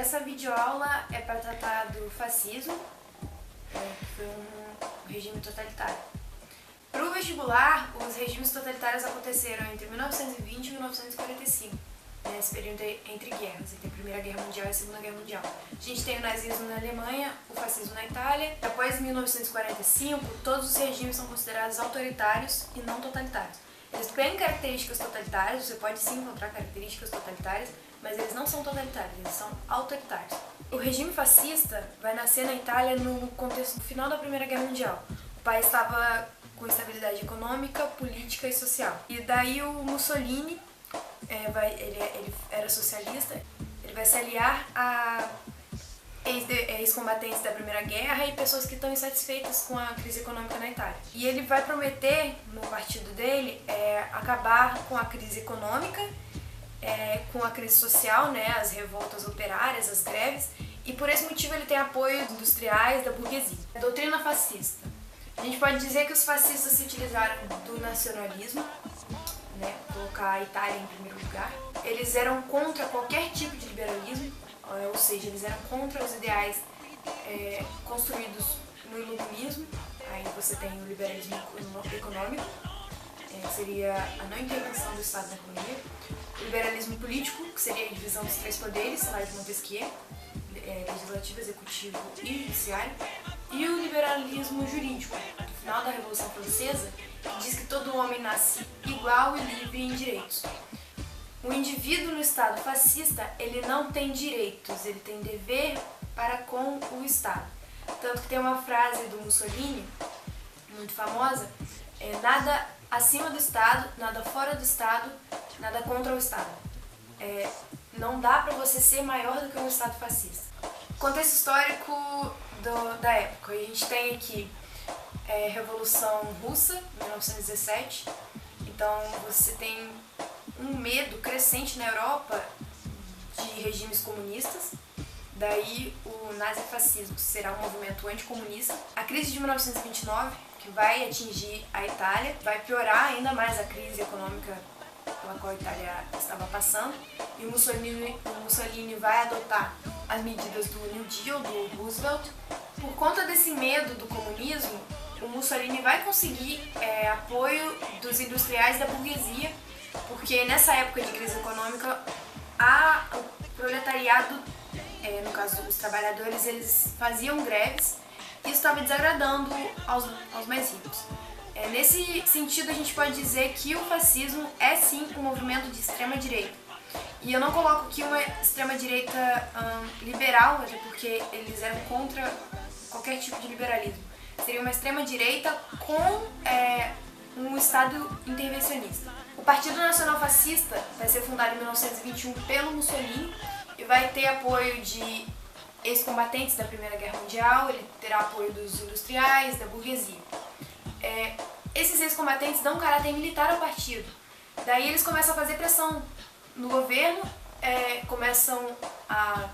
essa videoaula é para tratar do fascismo, que foi um regime totalitário. Para o vestibular, os regimes totalitários aconteceram entre 1920 e 1945, nesse período entre guerras, entre a Primeira Guerra Mundial e a Segunda Guerra Mundial. A gente tem o nazismo na Alemanha, o fascismo na Itália. Após 1945, todos os regimes são considerados autoritários e não totalitários. Eles têm características totalitárias, você pode sim encontrar características totalitárias, mas eles não são totalitários, eles são autoritários. O regime fascista vai nascer na Itália no contexto final da Primeira Guerra Mundial. O país estava com instabilidade econômica, política e social. E daí o Mussolini, ele era socialista, ele vai se aliar a ex-combatentes da Primeira Guerra e pessoas que estão insatisfeitas com a crise econômica na Itália. E ele vai prometer, no partido dele, acabar com a crise econômica, com a crise social, né, as revoltas operárias, as greves, e por esse motivo ele tem apoio dos industriais, da burguesia. A doutrina fascista. A gente pode dizer que os fascistas se utilizaram do nacionalismo, né, colocar a Itália em primeiro lugar. Eles eram contra qualquer tipo de liberalismo, ou seja, eles eram contra os ideais construídos no iluminismo. Aí você tem o liberalismo econômico, seria a não intervenção do Estado na economia. O liberalismo político, que seria a divisão dos três poderes, lá de Montesquieu, legislativo, executivo e judiciário. E o liberalismo jurídico, no final da Revolução Francesa, que diz que todo homem nasce igual e livre em direitos. O indivíduo no Estado fascista, ele não tem direitos, ele tem dever para com o Estado. Tanto que tem uma frase do Mussolini, muito famosa, nada acima do Estado, nada fora do Estado, nada contra o Estado. Não dá para você ser maior do que um Estado fascista. Contexto histórico da época. A gente tem aqui Revolução Russa, 1917. Então você tem um medo crescente na Europa de regimes comunistas. Daí o nazifascismo será um movimento anticomunista. A crise de 1929, que vai atingir a Itália, vai piorar ainda mais a crise econômica pela qual a Itália estava passando. E o Mussolini vai adotar as medidas do New Deal, do Roosevelt. Por conta desse medo do comunismo, o Mussolini vai conseguir apoio dos industriais da burguesia, porque nessa época de crise econômica, o proletariado, no caso os trabalhadores, eles faziam greves e isso estava desagradando aos mais ricos. Nesse sentido, a gente pode dizer que o fascismo é sim um movimento de extrema-direita. E eu não coloco aqui uma extrema-direita liberal, até porque eles eram contra qualquer tipo de liberalismo. Seria uma extrema-direita com um Estado intervencionista. O Partido Nacional Fascista vai ser fundado em 1921 pelo Mussolini e vai ter apoio de ex-combatentes da Primeira Guerra Mundial, ele terá apoio dos industriais, da burguesia. Esses ex-combatentes dão caráter militar ao partido. Daí eles começam a fazer pressão no governo, começam a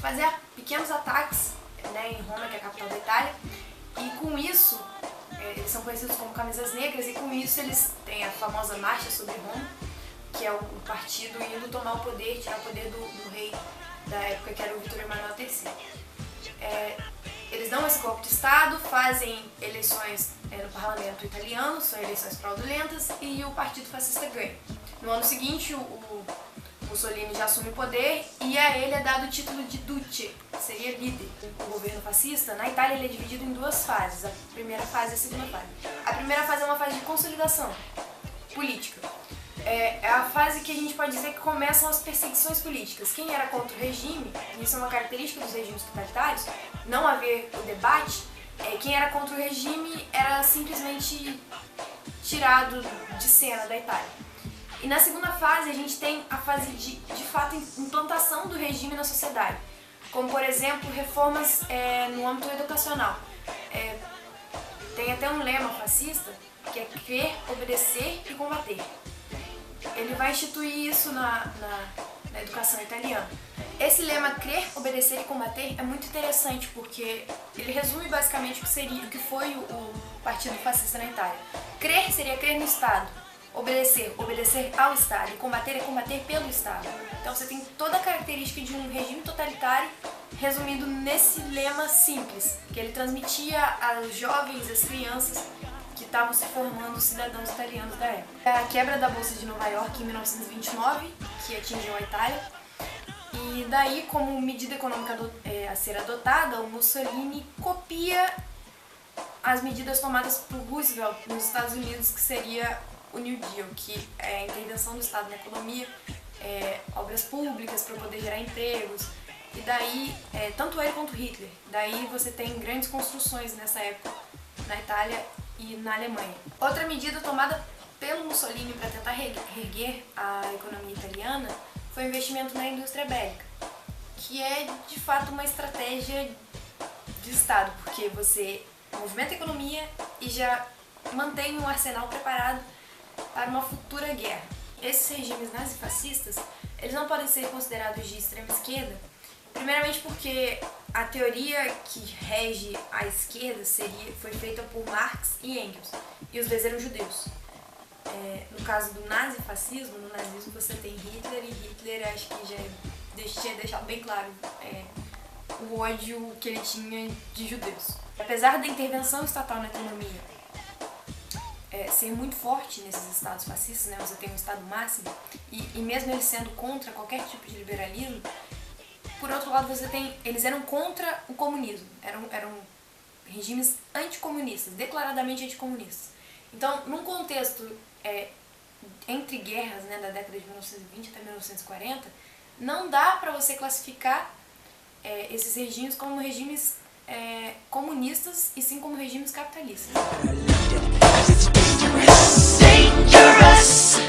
fazer pequenos ataques, né, em Roma, que é a capital da Itália, e com isso, eles são conhecidos como camisas negras, e com isso eles têm a famosa Marcha sobre Roma, que é o partido indo tomar o poder, tirar o poder do rei da época, que era o Vítor Emanuel III. Eles dão esse golpe de Estado, fazem eleições no parlamento italiano, são eleições fraudulentas, e o partido fascista ganha. No ano seguinte, o Mussolini já assume o poder e a ele é dado o título de Duce, que seria líder. O governo fascista, na Itália, ele é dividido em duas fases, a primeira fase e a segunda fase. A primeira fase é uma fase de consolidação política. É a fase que a gente pode dizer que começam as perseguições políticas. Quem era contra o regime, e isso é uma característica dos regimes totalitários, não haver o debate, quem era contra o regime era simplesmente tirado de cena da Itália. E na segunda fase a gente tem a fase de fato, implantação do regime na sociedade, como por exemplo reformas no âmbito educacional. Tem até um lema fascista que é crer, obedecer e combater. Ele vai instituir isso na educação italiana. Esse lema crer, obedecer e combater é muito interessante porque ele resume basicamente o que foi o Partido Fascista na Itália. Crer seria crer no Estado, Obedecer, obedecer ao Estado. E combater é combater pelo Estado. Então você tem toda a característica de um regime totalitário resumido nesse lema simples, que ele transmitia aos jovens, às crianças que estavam se formando cidadãos italianos da época. A quebra da Bolsa de Nova York em 1929, que atingiu a Itália, e daí, como medida econômica a ser adotada, o Mussolini copia as medidas tomadas por Roosevelt nos Estados Unidos, que seria o New Deal, que é a intervenção do Estado na economia, obras públicas para poder gerar empregos, e daí, tanto ele quanto Hitler, daí você tem grandes construções nessa época na Itália e na Alemanha. Outra medida tomada pelo Mussolini para tentar reerguer a economia italiana foi o investimento na indústria bélica, que é de fato uma estratégia de Estado, porque você movimenta a economia e já mantém um arsenal preparado para uma futura guerra. Esses regimes nazifascistas, eles não podem ser considerados de extrema esquerda, primeiramente porque a teoria que rege a esquerda foi feita por Marx e Engels, e os dois eram judeus. No caso do nazifascismo, no nazismo você tem Hitler, e Hitler acho que já tinha deixado bem claro o ódio que ele tinha de judeus. Apesar da intervenção estatal na economia ser muito forte nesses estados fascistas, né? Você tem um estado máximo, e mesmo eles sendo contra qualquer tipo de liberalismo, por outro lado você tem, eles eram contra o comunismo, eram regimes anticomunistas, declaradamente anticomunistas. Então, num contexto entre guerras, né, da década de 1920 até 1940, não dá para você classificar esses regimes como regimes comunistas e sim como regimes capitalistas. Dangerous.